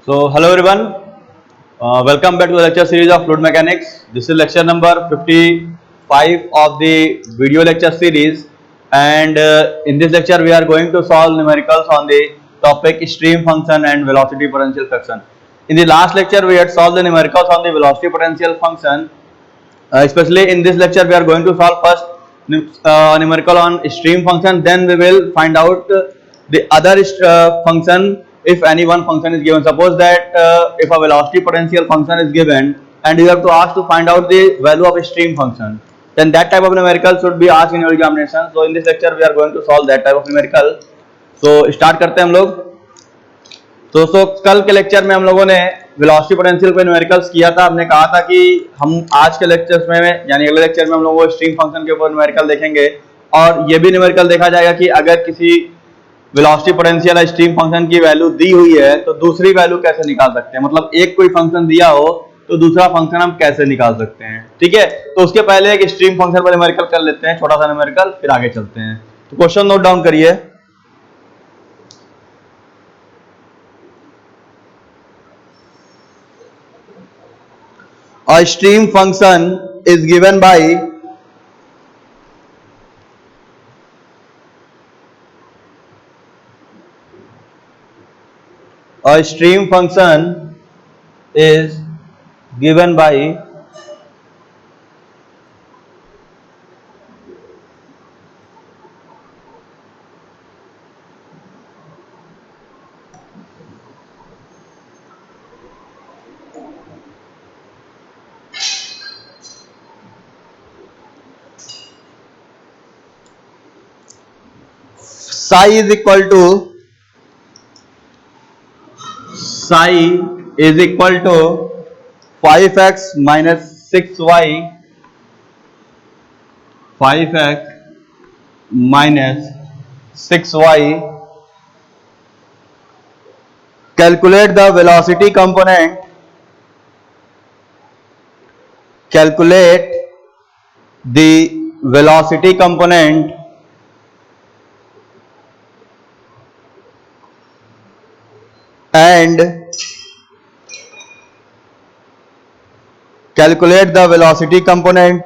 So, hello everyone. Welcome back to the lecture series of fluid mechanics. This is lecture number 55 of the video lecture series, and in this lecture we are going to solve numericals on the topic stream function and velocity potential function. In the last lecture we had solved the numericals on the velocity potential function. Especially in this lecture we are going to solve first numerical on stream function, then we will find out the other function if any one function is given. Suppose that if a velocity potential function is given and you have to ask to find out the value of a stream function, then that type of numerical should be asked in your examination. So in this lecture we are going to solve that type of numerical. So start करते हैं हम लोग. तो दोस्तों कल के lecture में हम लोगों ने वेलोसिटी पोटेंशियल पे न्यूमेरिकल्स किया था. हमने कहा था कि हम आज के लेक्चर्स में यानी अगले लेक्चर में हम लोग वो स्ट्रीम फंक्शन के ऊपर न्यूमेरिकल देखेंगे और ये भी न्यूमेरिकल देखा जाएगा कि अगर किसी वेलोसिटी पोटेंशियल या स्ट्रीम फंक्शन की वैल्यू दी हुई है तो दूसरी वैल्यू कैसे निकाल सकते हैं. मतलब एक कोई फंक्शन दिया हो तो दूसरा फंक्शन हम कैसे निकाल सकते हैं. ठीक है, तो उसके पहले एक स्ट्रीम फंक्शन पर न्यूमेरिकल कर लेते हैं, छोटा सा न्यूमेरिकल, फिर आगे चलते हैं. तो क्वेश्चन नोट डाउन करिए. A stream function is given by a stream function is given by psi is equal to 5x minus 6y 5x minus 6y. Calculate the velocity component. Calculate the velocity component and calculate the velocity component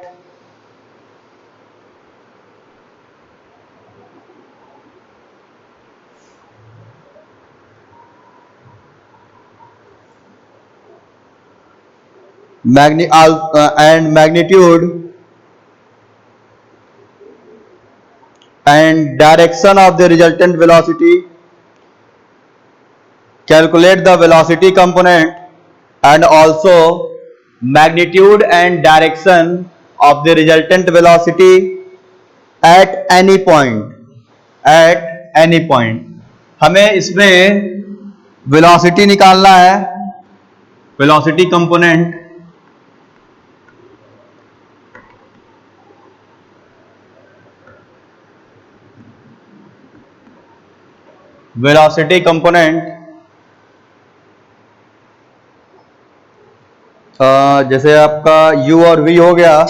and magnitude and direction of the resultant velocity. Calculate the velocity component and also magnitude and direction of the resultant velocity at any point. At any point. हमें इसमें velocity निकालना है, velocity component. Velocity component जैसे आपका u और v हो गया.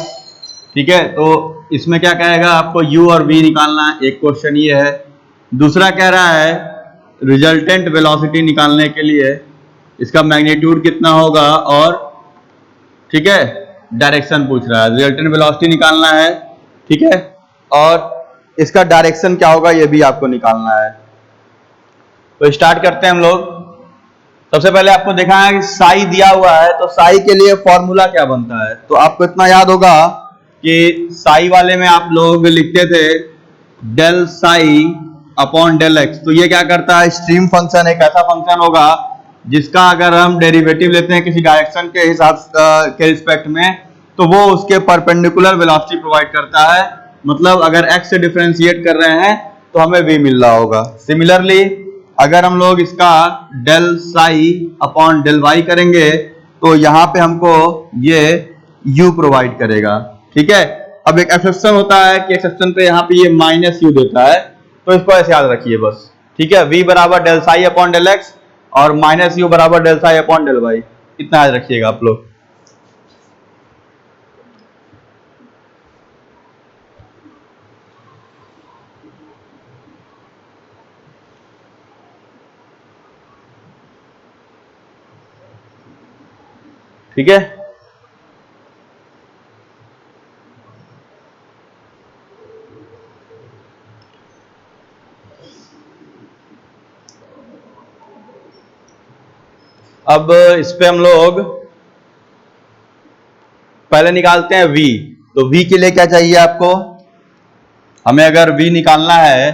ठीक है, तो इसमें क्या कहेगा, आपको u और v निकालना है. एक क्वेश्चन ये है. दूसरा कह रहा है रिजल्टेंट वेलोसिटी निकालने के लिए इसका मैग्नीट्यूड कितना होगा और ठीक है डायरेक्शन पूछ रहा है. रिजल्टेंट वेलोसिटी निकालना है, ठीक है, और इसका डायरेक्शन क्या होगा ये भी आपको निकालना है. तो स्टार्ट करते हैं हम लोग. सबसे पहले आपको देखा है कि साई दिया हुआ है, तो साई के लिए फॉर्मूला क्या बनता है. तो आपको इतना याद होगा कि साई वाले में आप लोग लिखते थे del psi upon del x. तो ये क्या करता है, स्ट्रीम फंक्शन एक ऐसा फंक्शन होगा जिसका अगर हम डेरिवेटिव लेते हैं किसी डायरेक्शन के हिसाब के रिस्पेक्ट में तो वो उसके परपेंडिकुलर वेलोसिटी प्रोवाइड करता है. मतलब अगर x से डिफरेंशिएट कर रहे हैं तो हमें v मिल रहा होगा. सिमिलरली अगर हम लोग इसका del psi upon del y करेंगे तो यहाँ पे हमको ये u प्रोवाइड करेगा. ठीक है, अब एक एक्सेप्शन होता है कि एक्सेप्शन पे यहाँ पे ये माइनस u देता है, तो इसको ऐसे याद रखिए बस. ठीक है, v बराबर del psi upon del x और माइनस u बराबर del psi upon del y. इतना याद रखिएगा आप लोग. ठीक है। अब इस पे हम लोग पहले निकालते हैं v। तो v के लिए क्या चाहिए आपको, हमें अगर v निकालना है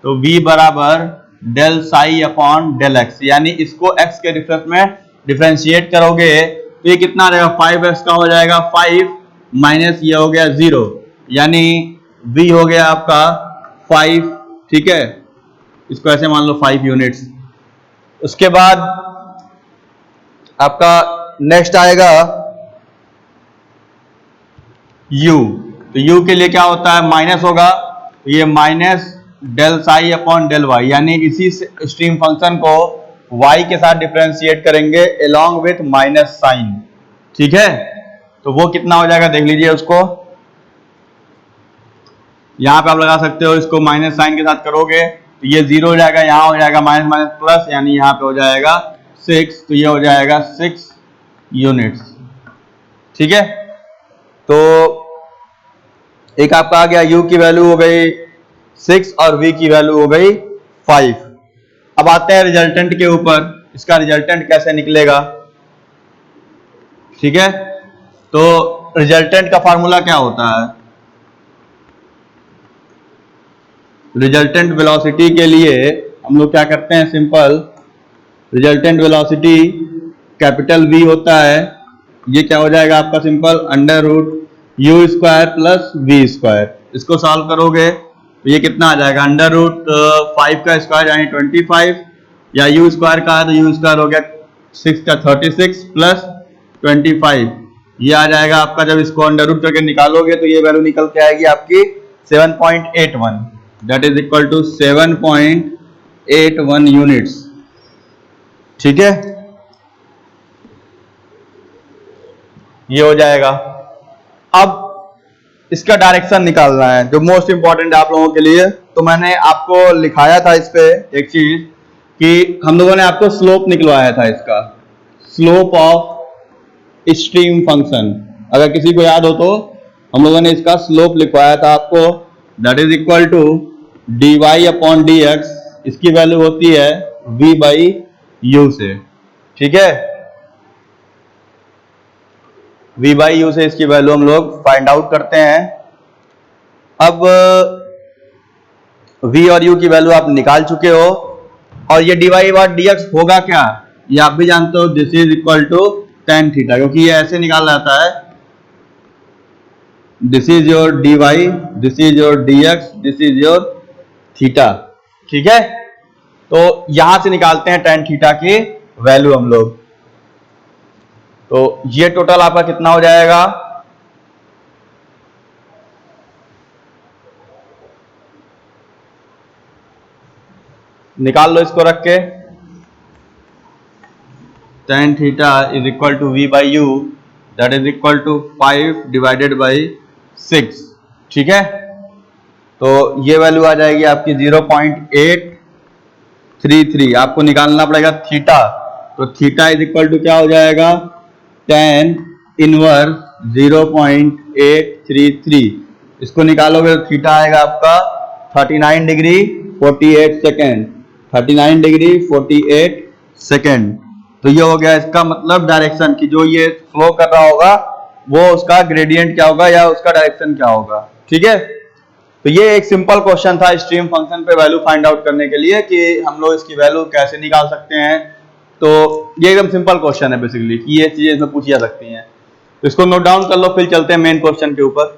तो v बराबर del psi upon del x, यानी इसको x के रिफरेंस में डिफरेंशिएट करोगे तो ये कितना आ जाएगा, 5x का हो जाएगा 5 माइनस ये हो गया 0, यानी v हो गया आपका 5। ठीक है, इसको ऐसे मान लो 5 यूनिट्स। उसके बाद आपका नेक्स्ट आएगा u। तो u के लिए क्या होता है, माइनस होगा, तो ये minus del psi upon del y, यानी इसी स्ट्रीम फंक्शन को y के साथ डिफरेंशिएट करेंगे अलोंग विथ माइनस साइन। ठीक है, तो वो कितना हो जाएगा देख लीजिए उसको, यहां पे आप लगा सकते हो, इसको माइनस साइन के साथ करोगे तो ये 0 हो जाएगा, यहां हो जाएगा माइनस माइनस प्लस, यानी यहां पे हो जाएगा 6, तो ये हो जाएगा 6 यूनिट्स। ठीक है, तो एक आपका आ गया u की वैल्यू हो गई 6 और v की वैल्यू हो गई 5। अब आते हैं रिजल्टेंट के ऊपर, इसका रिजल्टेंट कैसे निकलेगा। ठीक है, तो रिजल्टेंट का फार्मूला क्या होता है, रिजल्टेंट वेलोसिटी के लिए हम लोग क्या करते हैं, simple resultant velocity capital V होता है, ये क्या हो जाएगा आपका simple under root u square plus v square. इसको सॉल्व करोगे तो ये कितना आ जाएगा, अंडर रूट 5 का स्क्वायर यानी 25, या यू स्क्वायर का है तो यू स्क्वायर हो गया 6 का 36 प्लस 25, ये आ जाएगा आपका, जब इसको अंडर रूट करके निकालोगे तो ये वैल्यू निकल के आएगी आपकी 7.81, that is equal to 7.81 units. ठीक है, ये हो जाएगा। अब इसका डायरेक्शन निकालना है जो मोस्ट इंपॉर्टेंट है आप लोगों के लिए, तो मैंने आपको लिखाया था इस पे एक चीज कि हम लोगों ने आपको स्लोप निकलवाया था, इसका स्लोप ऑफ स्ट्रीम फंक्शन, अगर किसी को याद हो तो हम लोगों ने इसका स्लोप लिखवाया था आपको, that is equal to d y upon d x, इसकी वैल्यू होती है v बाई यू से। ठीक है, v बाई यू से इसकी वैल्यू हम लोग फाइंड आउट करते हैं। अब v और u की वैल्यू आप निकाल चुके हो, और ये dy बाय dx होगा क्या, ये आप भी जानते हो, this is equal to tan theta, क्योंकि ये ऐसे निकाल जाता है, this is your dy, this is your dx, this is your theta. ठीक है, तो यहां से निकालते हैं tan थीटा की वैल्यू हम लोग, तो ये टोटल आपका कितना हो जाएगा, निकाल लो इसको रख के, tan theta is equal to v by u, that is equal to 5 divided by 6। ठीक है, तो ये वैल्यू आ जाएगी आपकी 0.833, आपको निकालना पड़ेगा थीटा, तो थीटा इज इक्वल टू क्या हो जाएगा, tan इनवर्स 0.833, इसको निकालोगे तो थीटा आएगा आपका 39 डिग्री 48 सेकेंड, 39 डिग्री 48 सेकेंड। तो ये हो गया इसका मतलब डायरेक्शन की, जो ये फ्लो कर रहा होगा वो उसका ग्रेडियंट क्या होगा या उसका डायरेक्शन क्या होगा। ठीक है, तो ये एक सिंपल क्वेश्चन था स्ट्रीम फंक्शन पे वैल्यू फाइंड आउट करने के लिए कि हम लोग इसकी वैल्यू कैसे निकाल सकते हैं। तो ये एकदम सिंपल क्वेश्चन है बेसिकली कि ये चीजें इसमें पूछी जा सकती हैं, तो इसको नोट डाउन कर लो, फिर चलते हैं मेन क्वेश्चन के ऊपर।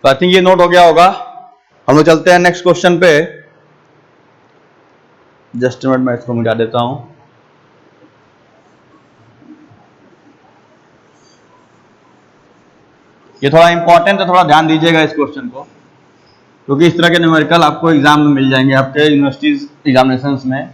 तो आई थिंक ये नोट हो गया होगा। हम लोग चलते हैं नेक्स्ट क्वेश्चन पे। जस्ट मिनट मैं इसको मिटा देता हूं। ये थोड़ा इंपॉर्टेंट है, थोड़ा ध्यान दीजिएगा इस क्वेश्चन को, क्योंकि इस तरह के न्यूमेरिकल आपको एग्जाम में मिल जाएंगे आपके यूनिवर्सिटीज एग्जामिनेशंस में।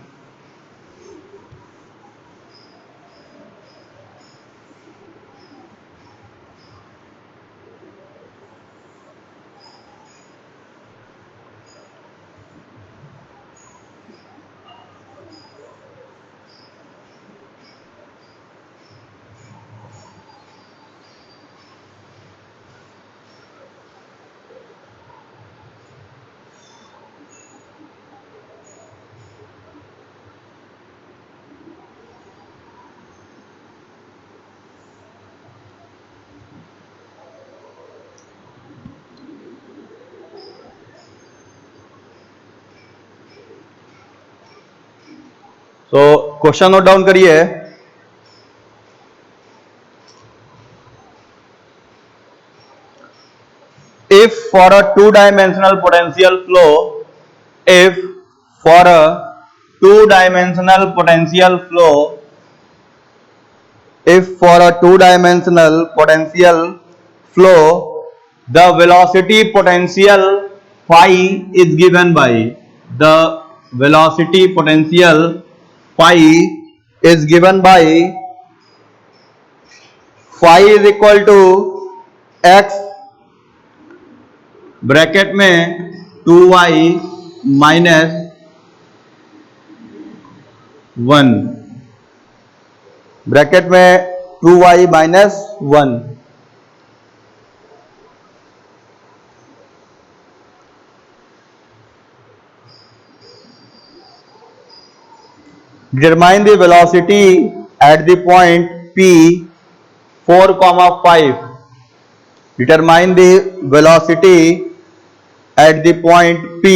तो क्वेश्चन नोट डाउन करिए। If for a two-dimensional potential flow, if for a two-dimensional potential flow, if for a two-dimensional potential flow, the velocity potential phi is given by, the velocity potential phi is given by, phi is equal to x bracket में 2y minus 1, bracket में 2y minus 1। Determine the velocity at the point P 4,5। Determine the velocity at the point P,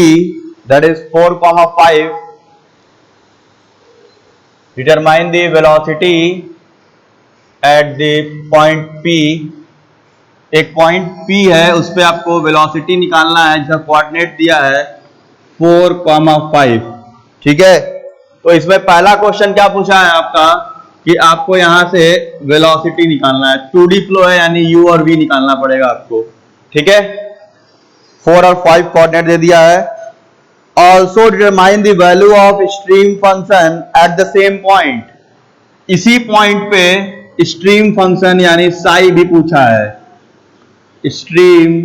that is 4,5, determine the velocity at the point P। एक point P है, उस पे आपको velocity निकालना है, जिसका coordinate दिया है 4,5। ठीक है, तो इसमें पहला क्वेश्चन क्या पूछा है आपका कि आपको यहां से वेलोसिटी निकालना है। 2D फ्लो है, यानी u और v निकालना पड़ेगा आपको। ठीक है, 4 और 5 कोऑर्डिनेट दे दिया है। Also determine the value of stream function at the same point. इसी पॉइंट पे स्ट्रीम फंक्शन यानी साई भी पूछा है। स्ट्रीम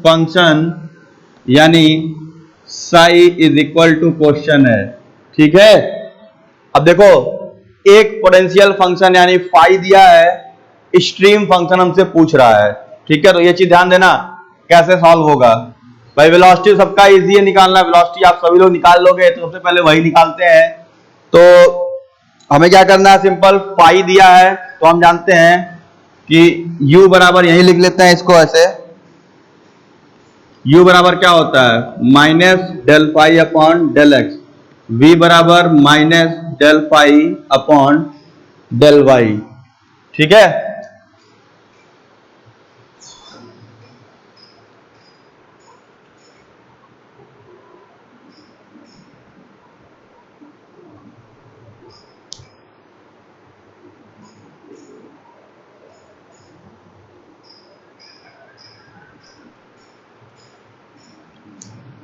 फंक्शन यानी psi is equal to question है। ठीक है, अब देखो एक पोटेंशियल फंक्शन यानी फाई दिया है, स्ट्रीम फंक्शन हमसे पूछ रहा है। ठीक है, तो ये चीज ध्यान देना कैसे सॉल्व होगा। भाई वेलोसिटी सबका इजी है निकालना, वेलोसिटी आप सभी लोग निकाल लोगे, तो सबसे पहले वही निकालते हैं। तो हमें क्या करना है, सिंपल फाई दिया है तो हम जानते हैं कि u बराबर, यही लिख लेते हैं इसको ऐसे, u बराबर क्या होता है minus del phi upon del x, v बराबर minus del phi upon del y. ठीक है,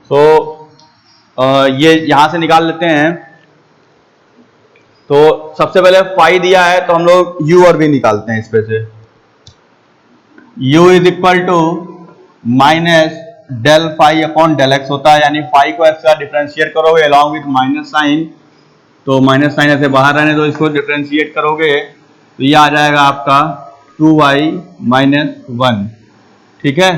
तो ये यहां से निकाल लेते हैं। तो सबसे पहले फाई दिया है तो हम लोग u और v निकालते हैं इसमें से। u is equal to minus del phi upon del x होता है, यानी फाई को एक्स का डिफरेंशिएट करोगे अलॉन्ग विथ माइनस साइन, तो माइनस साइन ऐसे बाहर रहने दो, इसको डिफरेंशिएट करोगे तो ये आ जाएगा आपका 2y माइनस 1। ठीक है,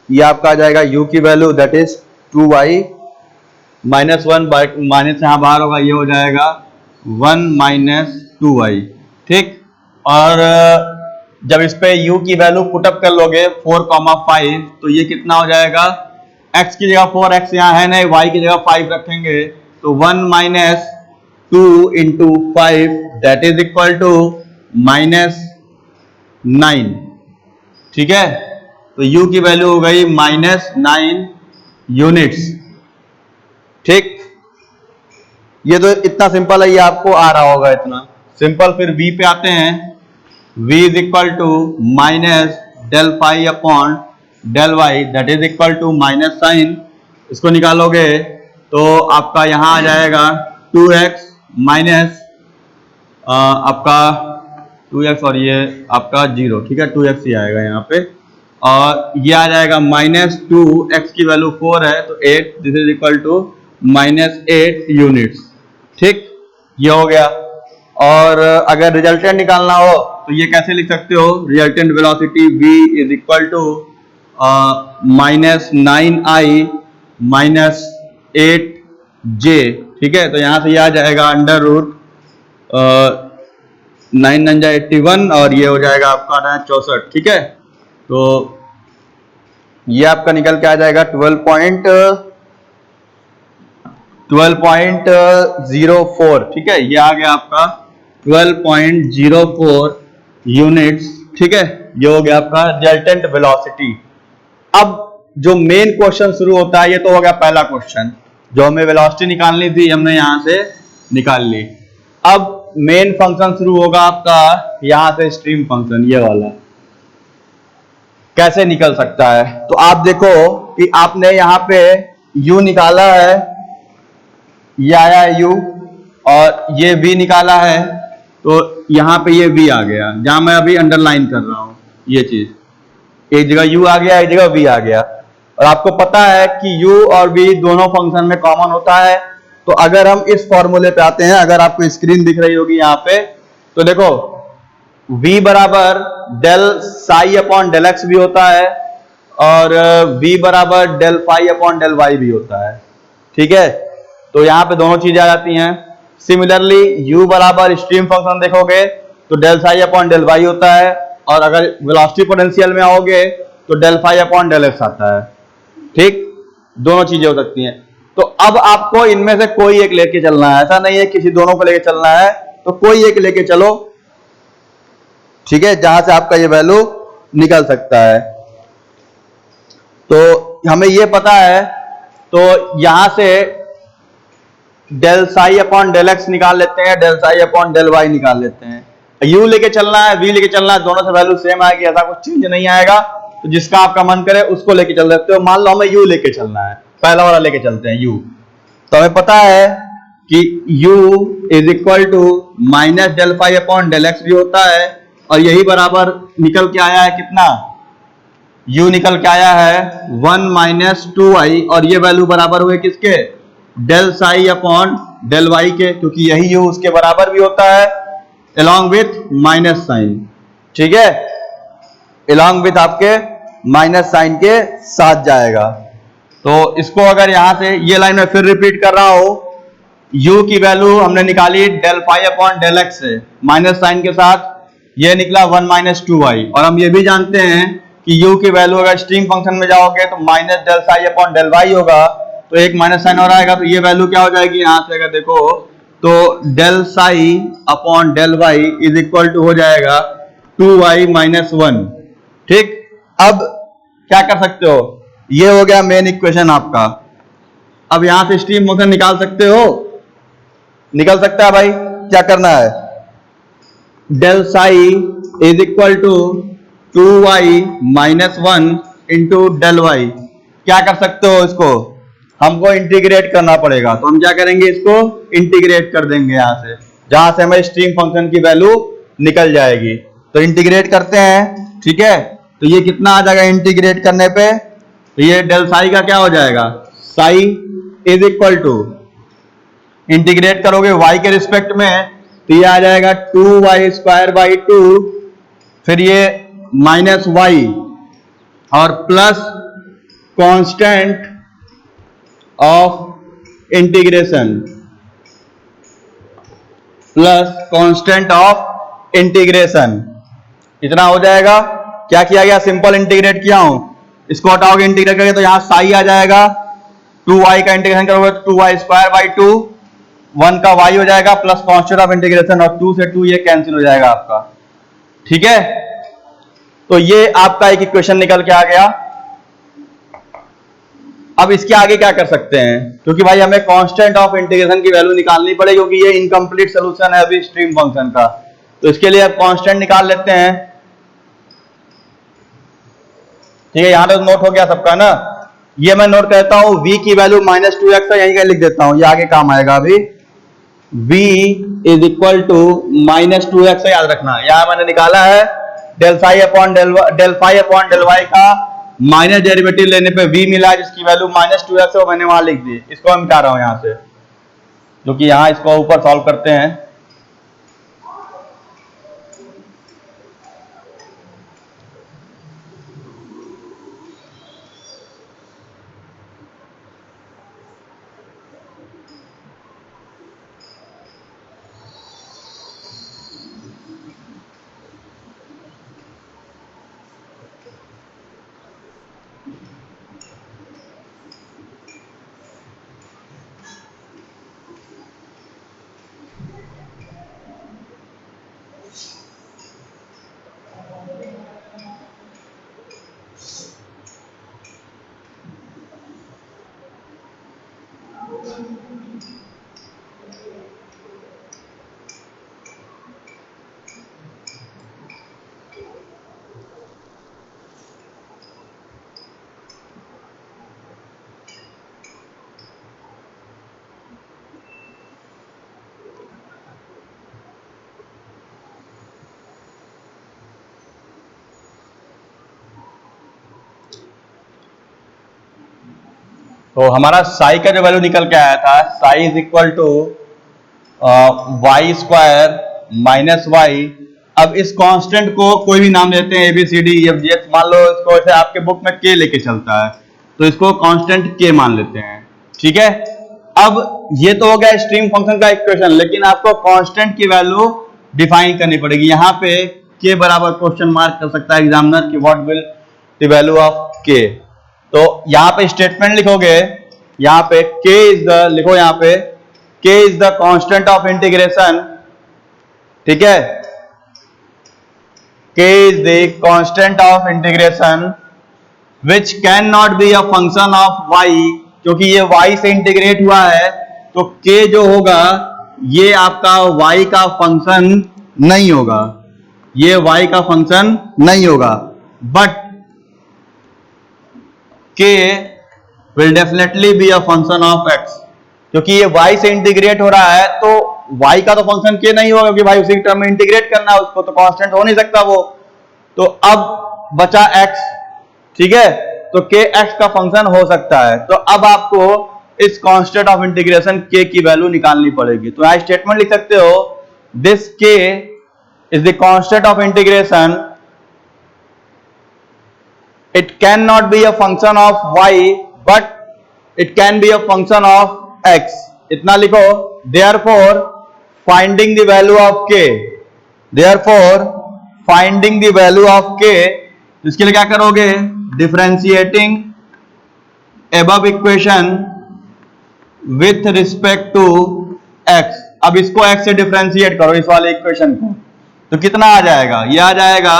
ये आपका आ जाएगा u की value that is 2y minus 1, minus यहां बाहर होगा, ये हो जाएगा 1 माइनस 2y। ठीक, और जब इस पे u की वैल्यू पुटअप कर लोगे 4,5, तो ये कितना हो जाएगा, x की जगह 4x यहाँ है नहीं, y की जगह 5 रखेंगे तो 1 minus 2 into 5 that is equal to minus 9। ठीक है, तो u की वैल्यू हो गई -9 यूनिट्स। ठीक, ये तो इतना सिंपल है, ये आपको आ रहा होगा इतना सिंपल। फिर v पे आते हैं, v is equal to minus del phi upon del y that is equal to minus sign. इसको निकालोगे तो आपका यहां आ जाएगा 2x माइनस आपका 2x और ये आपका 0। ठीक है, 2x ही आएगा यहाँ पे, और ये आ जाएगा -2x की वैल्यू 4 है तो 8, this is equal to -8 units. ठीक, ये हो गया। और अगर रिजल्टेंट निकालना हो तो ये कैसे लिख सकते हो, resultant velocity v is equal to -9i -8j। ठीक है, तो यहां से ये आ जाएगा अंडर रूट 9 9 जा 81 और ये हो जाएगा आपका 64। ठीक है, तो ये आपका निकल के आ जाएगा 12.04। ठीक है, ये आ गया आपका 12.04 यूनिट्स। ठीक है, ये हो गया आपका रिजल्टेंट वेलोसिटी। अब जो मेन क्वेश्चन शुरू होता है, ये तो हो गया पहला क्वेश्चन, जो हमें वेलोसिटी निकालनी थी हमने यहां से निकाल ली। अब मेन फंक्शन शुरू होगा आपका यहां से, स्ट्रीम फंक्शन ये वाला कैसे निकल सकता है। तो आप देखो कि आपने यहां पे u निकाला है, ये आया है u, और ये v निकाला है, तो यहां पे ये v आ गया, जहां मैं अभी अंडरलाइन कर रहा हूं ये चीज, एक जगह u आ गया, एक जगह v आ गया। और आपको पता है कि u और v दोनों फंक्शन में कॉमन होता है। तो अगर हम इस फॉर्मूले पे आते हैं, अगर आपको स्क्रीन दिख रही होगी यहाँ पे, तो देखो v बराबर del psi upon del x भी होता है, और v बराबर del phi upon del y भी होता है। ठीक है, तो यहाँ पे दोनों चीजें आ जाती हैं। सिमिलरली u बराबर स्ट्रीम फंक्शन देखोगे तो del psi upon del y होता है, और अगर वेलोसिटी पोटेंशियल में आओगे तो del phi upon del x आता है। ठीक, दोनों चीजें हो सकती हैं। तो अब आपको इनमें से कोई एक लेके चलना है, ऐसा नहीं है किसी दोनों को लेके चलना है, तो कोई एक लेके चलो। ठीक है, जहां से आपका ये वैल्यू निकल सकता है। तो हमें ये पता है, तो यहां से del psi upon del x निकाल लेते हैं, del psi upon del y निकाल लेते हैं। u लेके चलना है, v लेके चलना है, दोनों से वैल्यू सेम आएगी, ऐसा कुछ चेंज नहीं आएगा। तो जिसका आपका मन करे उसको लेके चल सकते हो। मान लो हमें u लेके चलना है, पहला वाला लेके चलते हैं u। तो हमें पता है कि u is equal to minus del phi upon del x भी होता है, और यही बराबर निकल के आया है कितना, u निकल के आया है 1 माइनस 2i, और ये वैल्यू बराबर हुए किसके, del psi upon del y के, क्योंकि यही u उसके बराबर भी होता है along with माइनस साइन। ठीक है, along with आपके माइनस साइन के साथ जाएगा। तो इसको अगर यहां से ये लाइन में फिर रिपीट कर रहा हूं, u की वैल्यू हमने निकाली del phi upon del x से, माइनस साइन के साथ, ये निकला 1 माइनस 2i। और हम ये भी जानते हैं कि u की वैल्यू अगर स्ट्रीम फंक्शन में जाओगे तो minus del psi upon del y होगा, तो एक माइनस साइन और आएगा, तो ये वैल्यू क्या हो जाएगी यहां से अगर देखो तो del psi upon del y is equal to हो जाएगा 2y माइनस 1। ठीक, अब क्या कर सकते हो, ये हो गया मेन इक्वेशन आपका। अब यहां से स्ट्रीम फंक्शन निकाल सकते हो, निकल सकता है भाई। क्या करना है, del psi is equal to 2y minus 1 into del y. क्या कर सकते हो, इसको हमको इंटीग्रेट करना पड़ेगा। तो हम क्या करेंगे, इसको इंटीग्रेट कर देंगे यहां से, जहां से हमें स्ट्रीम फंक्शन की वैल्यू निकल जाएगी। तो इंटीग्रेट करते हैं। ठीक है, तो ये कितना आ जाएगा इंटीग्रेट करने पे, तो ये डेल साई का क्या हो जाएगा, psi is equal to, integrate करोगे y के रिस्पेक्ट में, तो ये आ जाएगा 2y स्क्वायर बाई 2, फिर ये माइनस y और plus constant of integration, plus constant of integration, इतना हो जाएगा। क्या किया गया, सिंपल इंटीग्रेट किया हूं, इसको हटाओगे इंटीग्रेट करके तो यहां साई आ जाएगा, 2y का इंटीग्रेशन करोगे तो 2y स्क्वायर बाई 2, 1 का y हो जाएगा प्लस कांस्टेंट ऑफ इंटीग्रेशन, और 2 से 2 ये कैंसिल हो जाएगा आपका। ठीक है, तो ये आपका एक इक्वेशन निकल के आ गया। अब इसके आगे क्या कर सकते हैं, क्योंकि भाई हमें कांस्टेंट ऑफ इंटीग्रेशन की वैल्यू निकालनी पड़ेगी, क्योंकि ये इनकम्प्लीट सोल्यूशन है अभी स्ट्रीम फंक्शन का। तो इसके लिए अब कांस्टेंट निकाल लेते हैं। ठीक है, यहां तो नोट हो गया सबका ना। ये मैं नोट करता हूं, v की वैल्यू -2x है, यहीं का लिख देता हूं, ये आगे काम आएगा अभी। v is equal to -2x, याद रखना। यहां मैंने निकाला है del phi upon del y का माइनस डेरिवेटिव लेने पे v मिला, जिसकी वैल्यू -2x है, वो मैंने वहां लिख दी। इसको मैं मिटा रहा हूं यहां से, जो कि यहां इसको ऊपर सॉल्व करते हैं। तो हमारा साई का जो वैल्यू निकल के आया था, psi is equal to y square minus y. अब इस कांस्टेंट को कोई भी नाम देते हैं, ABCD EFGH, मान लो इसको ऐसे आपके बुक में K लेके चलता है, तो इसको कांस्टेंट K मान लेते हैं। ठीक है, अब ये तो हो गया स्ट्रीम फंक्शन का इक्वेशन, लेकिन आपको कांस्टेंट की वैल्यू डिफाइन करनी पड़ेगी। यहाँ पे K बराबर क्वेश्चन मार्क कर सकता है एग्जामिनर कि what will the value of K। तो यहां पे स्टेटमेंट लिखोगे, यहां पे K इज द, लिखो यहां पे K is the constant of integration. ठीक है, K is the constant of integration which can not be a function of y, क्योंकि ये y से इंटीग्रेट हुआ है, तो K जो होगा ये आपका y का फंक्शन नहीं होगा, ये y का फंक्शन नहीं होगा, but K will definitely be a function of x, क्योंकि ये y से इंटीग्रेट हो रहा है, तो y का तो फंक्शन K नहीं होगा, क्योंकि भाई उसी टर्म में इंटीग्रेट करना है उसको, तो कांस्टेंट हो नहीं सकता वो। तो अब बचा x, ठीक है, तो K x का फंक्शन हो सकता है। तो अब आपको इस कांस्टेंट ऑफ इंटीग्रेशन K की वैल्यू निकालनी पड़ेगी। तो यहां स्टेटमेंट लिख सकते हो, this K is the constant of integration, it cannot be a function of y but it can be a function of x, इतना लिखो। therefore finding the value of k, therefore finding the value of k, इसके लिए क्या करोगे, differentiating above equation with respect to x। अब इसको x से differentiate करो, इस वाले इक्वेशन को, तो कितना आ जाएगा, ये आ जाएगा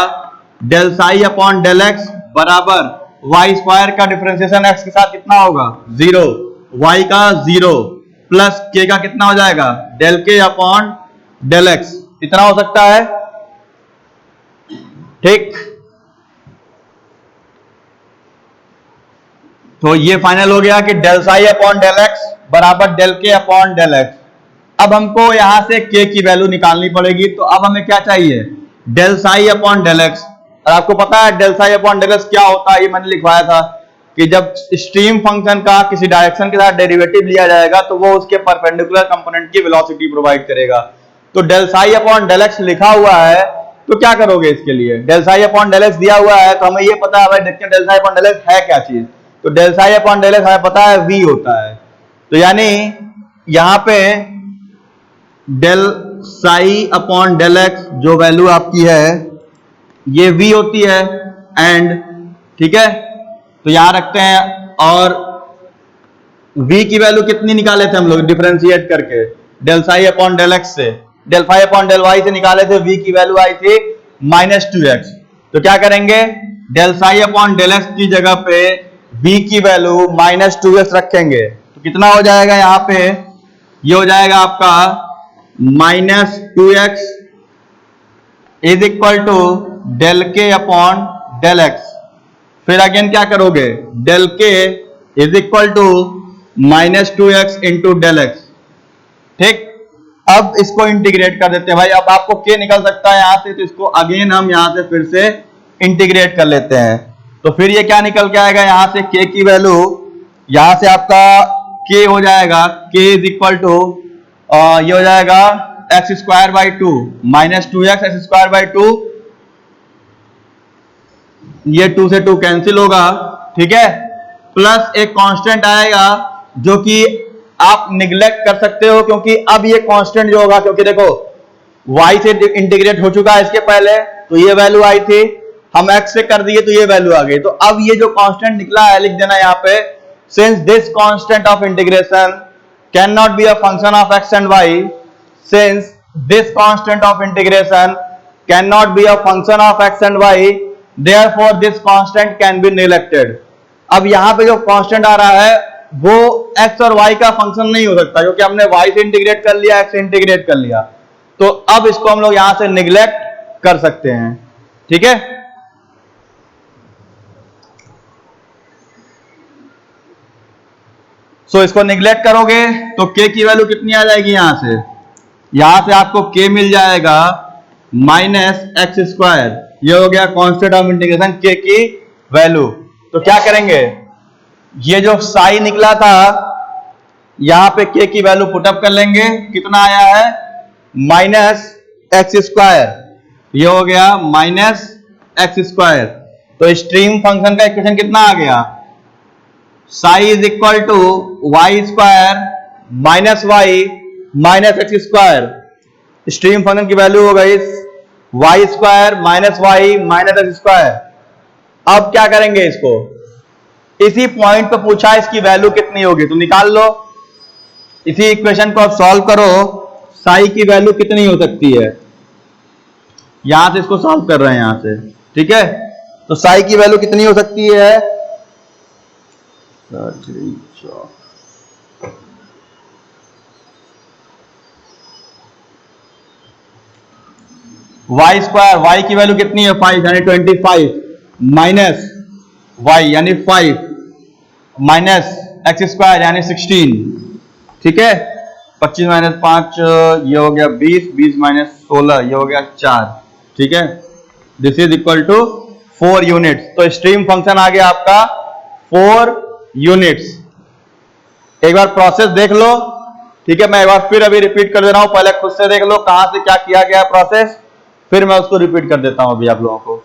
del psi upon del x बराबर वाई स्क्वायर का डिफरेंशिएशन x के साथ कितना होगा, 0, y का 0 प्लस k का कितना हो जाएगा, del k upon del x, इतना हो सकता है। ठीक, तो ये फाइनल हो गया कि del psi upon del x बराबर del k upon del x. अब हमको यहां से k की वैल्यू निकालनी पड़ेगी, तो अब हमें क्या चाहिए, del psi upon del x. और आपको पता है del psi upon del x क्या होता है, ये मैंने लिखवाया था कि जब स्ट्रीम फंक्शन का किसी डायरेक्शन के साथ डेरिवेटिव लिया जाएगा तो वो उसके परपेंडिकुलर कंपोनेंट की वेलोसिटी प्रोवाइड करेगा। तो del psi upon del x लिखा हुआ है, तो क्या करोगे इसके लिए, del psi upon del x दिया हुआ है, तो हमें ये पता है भाई देखते हैं del psi upon del x है क्या चीज, तो del psi upon del x हमें पता है v होता है। तो यानी यहां पे del psi upon del x जो वैल्यू आपकी है ये v होती है, एंड ठीक है, तो यहां रखते हैं। और v की वैल्यू कितनी निकाले थे हम लोग डिफरेंशिएट करके, del psi upon del x से, del phi upon del y से निकाले थे, v की वैल्यू आई थी -2x। तो क्या करेंगे, del psi upon del x की जगह पे v की वैल्यू -2x रखेंगे, तो कितना हो जाएगा यहां पे, ये हो जाएगा आपका -2x is equal to del k upon del x. फिर अगेन क्या करोगे, del k is equal to -2x into del x. ठीक, अब इसको इंटीग्रेट कर देते हैं भाई, अब आपको k निकल सकता है यहां से, तो इसको अगेन हम यहां से फिर से इंटीग्रेट कर लेते हैं। तो फिर ये क्या निकल के आएगा, यहां से k की वैल्यू, यहां से आपका k हो जाएगा k इज इक्वल टू ये हो जाएगा x square by two -2x x square by two, ये 2 से 2 कैंसिल होगा, ठीक है, प्लस एक कांस्टेंट आएगा जो कि आप निग्लेक्ट कर सकते हो, क्योंकि अब ये कांस्टेंट जो होगा, क्योंकि देखो y से इंटीग्रेट हो चुका है इसके पहले, तो ये वैल्यू आई थी, हम x से कर दिए तो ये वैल्यू आ गई, तो अब ये जो कांस्टेंट निकला है लिख देना यहाँ पे, since this constant of integration can not be a function of x and y, since this constant of integration can not be a function of x and y, therefore this constant can be neglected। अब यहां पे जो constant आ रहा है वो x और y का function नहीं हो सकता, क्योंकि हमने y से इंटीग्रेट कर लिया, x से इंटीग्रेट कर लिया, तो अब इसको हम लोग यहां से निग्लेक्ट कर सकते हैं, ठीक है। सो इसको निग्लेक्ट करोगे तो k की वैल्यू कितनी आ जाएगी, यहां से आपको k मिल जाएगा -x², ये हो गया कांस्टेंट ऑफ इंटीग्रेशन k की वैल्यू। तो क्या करेंगे, ये जो साई निकला था यहां पे k की वैल्यू पुटअप कर लेंगे, कितना आया है -x², ये हो गया -x²। तो स्ट्रीम फंक्शन का इक्वेशन कितना आ गया, psi is equal to y² minus y minus x²। Stream function की वैल्यू हो गई y² minus y minus x²। अब क्या करेंगे, इसको इसी पॉइंट पे पूछा है इसकी वैल्यू कितनी होगी, तो निकाल लो, इसी इक्वेशन को आप सॉल्व करो, साई की वैल्यू कितनी हो सकती है, यहां से इसको सॉल्व कर रहे हैं यहां से, ठीक है। तो साई की वैल्यू कितनी हो सकती है, y² y की वैल्यू कितनी है 5 यानी 25 माइनस y यानी 5 माइनस x² यानी 16, ठीक है। 25 माइनस 5 ये हो गया 20, 20 माइनस 16 ये हो गया 4, ठीक है। This is equal to 4 units. तो स्ट्रीम फंक्शन आ गया आपका 4 यूनिट्स। एक बार प्रोसेस देख लो, ठीक है, मैं एक बार फिर अभी रिपीट कर दे रहा हूं, पहले खुद से देख लो कहां से क्या किया गया प्रोसेस, फिर मैं उसको रिपीट कर देता हूं अभी आप लोगों को।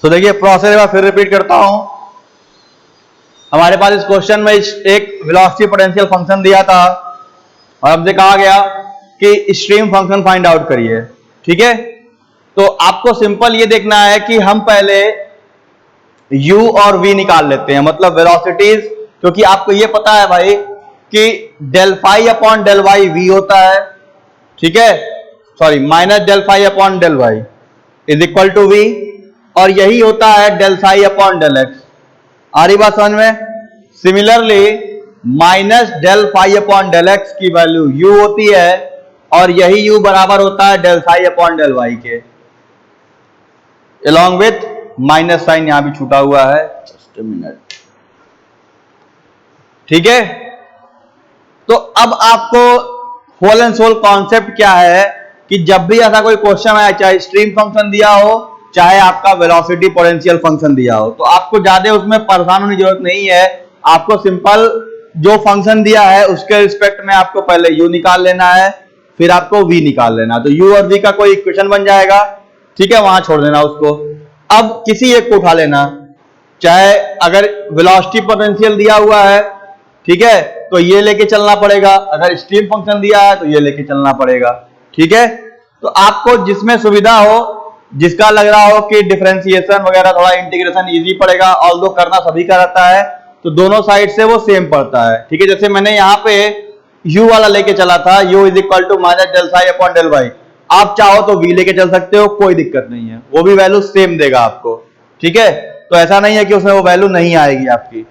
तो देखिए प्रोसेस मैं फिर रिपीट करता हूं। हमारे पास इस क्वेश्चन में एक वेलोसिटी पोटेंशियल फंक्शन दिया था और हमसे कहा गया कि स्ट्रीम फंक्शन फाइंड आउट करिए। ठीक है, तो आपको सिंपल ये देखना है कि हम पहले u और v निकाल लेते हैं, मतलब वेलोसिटीज, क्योंकि आपको ये पता है भाई कि del phi upon del y v होता है। ठीक है, sorry minus del phi upon del y is equal to v, और यही होता है del psi upon del x. आ रही बात समझ में? Similarly minus del phi upon del x की वैल्यू u होती है और यही u बराबर होता है del psi upon del y के, along with माइनस साइन यहां भी छूटा हुआ है। Just a minute. ठीक है, तो अब आपको होल एंड सोल कॉन्सेप्ट क्या है कि जब भी ऐसा कोई क्वेश्चन आए, चाहे स्ट्रीम फंक्शन दिया हो चाहे आपका वेलोसिटी पोटेंशियल फंक्शन दिया हो, तो आपको ज्यादा उसमें परेशान होने की जरूरत नहीं है। आपको सिंपल जो फंक्शन दिया है उसके रिस्पेक्ट में आपको पहले u निकाल लेना है, फिर आपको v निकाल लेना, तो u और v का कोई इक्वेशन बन जाएगा। ठीक है, वहां छोड़ देना उसको। अब किसी एक को उठा लेना, चाहे अगर वेलोसिटी पोटेंशियल दिया हुआ है, ठीक है, तो ये लेके चलना पड़ेगा, अगर स्ट्रीम फंक्शन दिया है तो ये लेके चलना पड़ेगा। ठीक है, तो आपको जिसमें सुविधा हो, जिसका लग रहा हो कि डिफरेंशिएशन वगैरह थोड़ा इंटीग्रेशन इजी पड़ेगा, ऑल्दो करना सभी का रहता है, तो दोनों साइड से वो सेम पड़ता है। ठीक है, जैसे मैंने यहाँ पे u वाला लेके चला था, u is equal to minus del psi upon del y. आप चाहो तो v लेके चल सकते हो, कोई दिक्कत नहीं है, वो भी वैल्यू सेम देगा आपको। ठीक है, तो ऐसा नहीं है कि उसमें वो वैल्यू नहीं आएगी आपकी।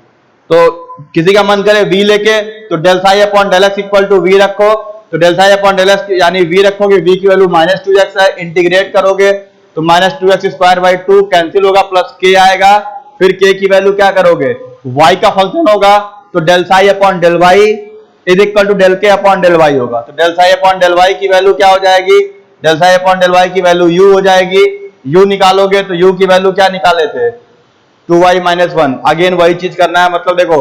तो किसी का मन करे v लेके, तो del psi upon del x equal to v रखो, तो del psi upon del x यानी v रखोगे, v की वैल्यू माइनस 2x है, इंटीग्रेट करोगे तो minus 2x square by 2 cancel होगा, प्लस k आएगा, फिर k की वैल्यू क्या करोगे, y का फंक्शन होगा, तो del psi upon del y is equal to del k upon del y होगा। तो del psi upon del y की वैल्यू क्या हो जाएगी, del psi upon del y की वैल्यू u हो जाएगी। u निकालोगे तो u की वैल्यू क्या निकाले थे, 2y माइनस 1। अगेन वही चीज करना है, मतलब देखो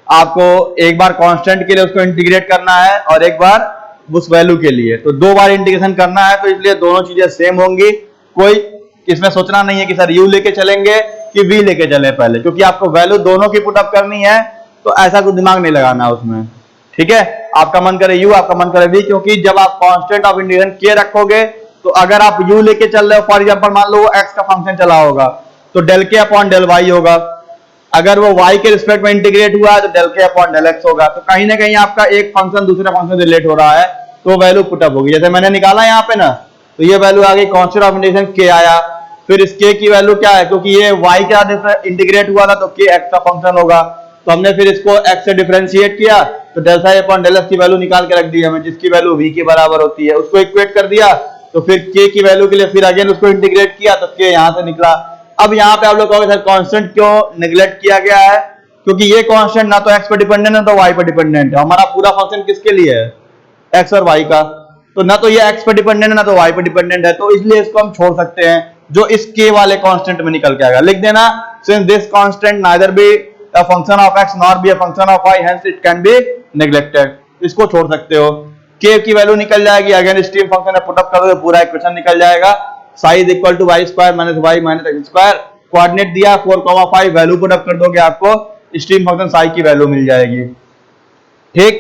आपको एक बार कांस्टेंट के लिए उसको इंटीग्रेट करना है और एक बार उस वैल्यू के लिए, तो दो बार इंटीग्रेशन करना है, तो इसलिए दोनों चीजें सेम होंगी। कोई इसमें सोचना नहीं है कि सर u लेके चलेंगे कि v लेके चले पहले, क्योंकि आपको वैल्यू दोनों की पुटअप करनी है, तो ऐसा कुछ दिमाग नहीं लगाना उसमें। ठीक है, आपका मन करे u, आपका मन करे v, क्योंकि जब आप कांस्टेंट ऑफ इंटीग्रेशन k रखोगे, तो अगर आप u लेके चल रहे हो, फॉर एग्जांपल मान लो वो x का फंक्शन चला होगा, तो del k upon del y होगा। अगर वो y के रिस्पेक्ट में इंटीग्रेट हुआ है तो del k upon del x होगा। तो कहीं ना कहीं आपका एक फंक्शन दूसरे फंक्शन से रिलेट हो रहा है, तो वैल्यू पुटअप होगी। जैसे मैंने निकाला यहाँ पे ना, तो ये वैल्यू आ गई, कांस्टेंट ऑफ इंटीग्रेशन k आया, फिर इस k की वैल्यू क्या है, क्योंकि ये y के साथ इंटीग्रेट हुआ था तो k x का फंक्शन होगा, तो हमने फिर इसको x से डिफरेंशिएट किया, तो del psi upon del x की वैल्यू निकाल के रख दी हमें, जिसकी वैल्यू v के बराबर होती है, उसको इक्वेट कर दिया, तो फिर k की वैल्यू के लिए फिर अगेन उसको इंटीग्रेट किया, तो k यहाँ से निकला। अब यहाँ पे आप लोग कहोगे सर कांस्टेंट क्यों नेग्लेक्ट किया गया है, क्योंकि ये कांस्टेंट ना तो x पर डिपेंडेंट है, ना तो y पर डिपेंडेंट है। हमारा पूरा फंक्शन किसके लिए है, x और y का, तो ना तो ये x पर डिपेंडेंट है ना तो y पर डिपेंडेंट है, तो इसलिए इसको हम छोड़ सकते हैं, जो इस k वाले कांस्टेंट में निकल के आएगा। लिख देना, since this constant neither be a function of x nor be a function of y, hence it can be neglected. इसको छोड़ सकते हो, k की वैल्यू निकल जाएगी, अगेन स्ट्रीम फंक्शन में पुट अप करोगे पूरा इक्वेशन निकल जाएगा। Psi is equal to y square minus y minus x square, coordinate दिया 4,5, वैल्यू पुट अप कर दोगे, आपको स्ट्रीम फंक्शन साई की वैल्यू मिल जाएगी। ठीक,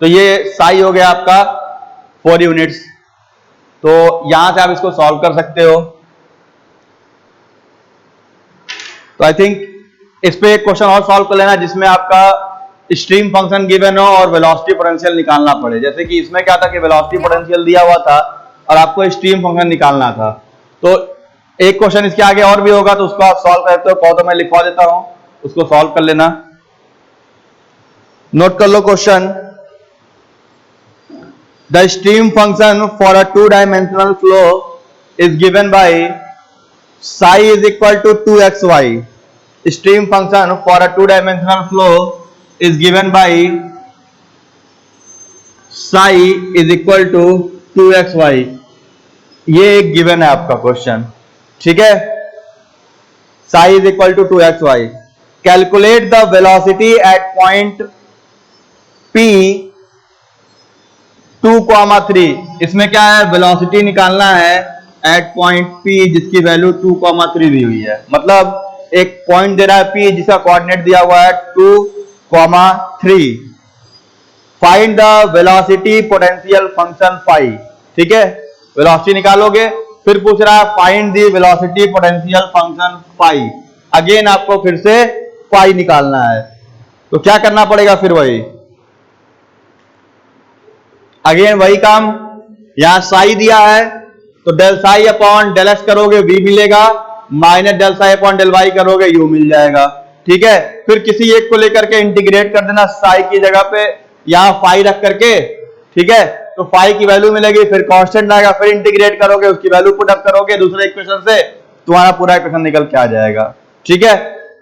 तो ये साई हो गया आपका 4 यूनिट्स। तो यहां से आप इसको सॉल्व कर सकते हो। तो आई थिंक इस पे एक क्वेश्चन और सॉल्व कर लेना जिसमें आपका स्ट्रीम फंक्शन गिवन हो और वेलोसिटी पोटेंशियल निकालना पड़े। जैसे कि इसमें क्या था कि वेलोसिटी पोटेंशियल दिया हुआ था और आपको स्ट्रीम फंक्शन निकालना था। तो एक क्वेश्चन इसके आगे और भी होगा, तो उसको आप सॉल्व करते हो, कहो तो मैं लिखवा देता हूं, उसको सॉल्व कर लेना। नोट कर लो question, the stream function for a 2-dimensional flow is given by psi is equal to 2xy. Stream function for a 2-dimensional flow is given by psi is equal to 2xy. ये एक given है आपका question, ठीक है। psi is equal to 2xy. Calculate the velocity at point P 2,3. इसमें क्या है, velocity निकालना है एट पॉइंट P जिसकी वैल्यू 2,3 दी हुई है। मतलब एक पॉइंट दे रहा है P जिसका कोऑर्डिनेट दिया हुआ है 2,3। Find the velocity potential function phi. ठीक है, वेलोसिटी निकालोगे, फिर पूछ रहा है find the velocity potential function phi. Again आपको फिर से फाई निकालना है, तो क्या करना पड़ेगा फिर वही, अगेन वही काम। यहां साई दिया है तो del psi upon del x करोगे v मिलेगा, minus del psi upon del y करोगे u मिल जाएगा। ठीक है, फिर किसी एक को लेकर के इंटीग्रेट कर देना, साई की जगह पे यहां फाई रख करके। ठीक है, तो फाई की वैल्यू मिलेगी, फिर कांस्टेंट आएगा, फिर इंटीग्रेट करोगे, उसकी वैल्यू पुट अप करोगे दूसरे इक्वेशन से, तुम्हारा पूरा इक्वेशन निकल के आ जाएगा। ठीक है,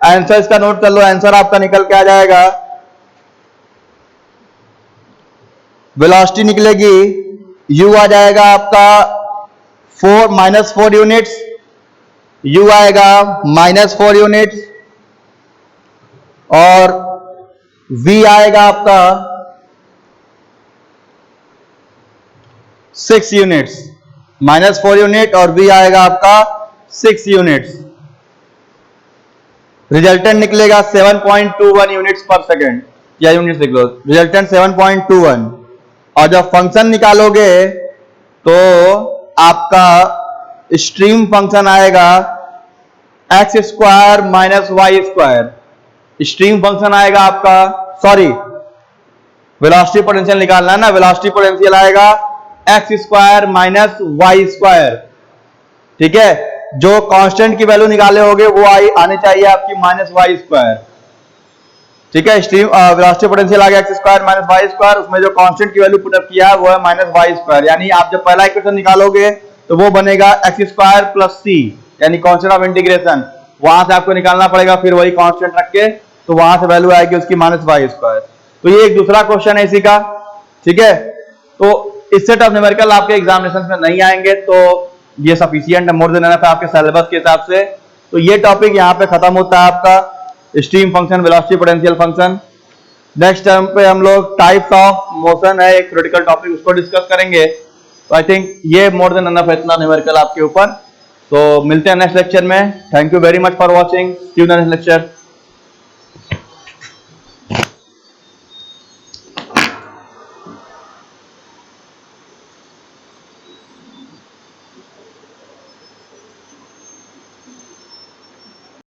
आंसर इसका नोट कर लो, आंसर आपका निकल के आ जाएगा, वेलोसिटी निकलेगी u आ जाएगा आपका 4 यूनिट्स, u आएगा -4 यूनिट्स, और v आएगा आपका 6 यूनिट्स, -4 यूनिट और v आएगा आपका 6 यूनिट्स। रिजल्टेंट निकलेगा 7.21 यूनिट्स पर सेकेंड, या यूनिट्स लिख लो, रिजल्टेंट 7.21। और जब फंक्शन निकालोगे तो आपका स्ट्रीम फंक्शन आएगा x square minus y square. Stream function आएगा आपका, सॉरी वेलोसिटी पोटेंशियल निकालना है ना, वेलोसिटी पोटेंशियल आएगा x square minus y square. ठीक है, जो कांस्टेंट की वैल्यू निकाले होगे वो आनी चाहिए आपकी माइनस वाई स्क्वायर। ठीक है, स्ट्रीम वेलोसिटी पोटेंशियल आ गया x square minus y square, उसमें जो कांस्टेंट की वैल्यू पुट अप किया है वो है माइनस वाई स्क्वायर। यानी आप जब पहला इक्वेशन निकालोगे तो वो बनेगा एक्स स्क्वायर प्लस सी, यानी कांस्टेंट ऑफ इंटीग्रेशन, वहां से आपको निकालना पड़ेगा, फिर वही कांस्टेंट रख के, तो वहां से वैल्यू आएगी उसकी माइनस वाई स्क्वायर। तो ये एक दूसरा क्वेश्चन है इसी का। ठीक है, तो इस सेट ऑफ न्यूमेरिकल आपके एग्जामिनेशन में नहीं आएंगे, तो ये सफिशिएंट है, मोर देन एनफ है आपके सिलेबस के हिसाब से। तो ये टॉपिक यहाँ पे खत्म होता है आपका, stream function, velocity potential function. Next term पे हम लोग टाइप्स ऑफ मोशन है एक क्रिटिकल टॉपिक, उसको डिस्कस करेंगे। तो आई थिंक ये मोर देन एनफ है इतना न्यूमेरिकल आपके ऊपर। तो मिलते हैं नेक्स्ट लेक्चर में। Thank you very much for watching, see you next lecture.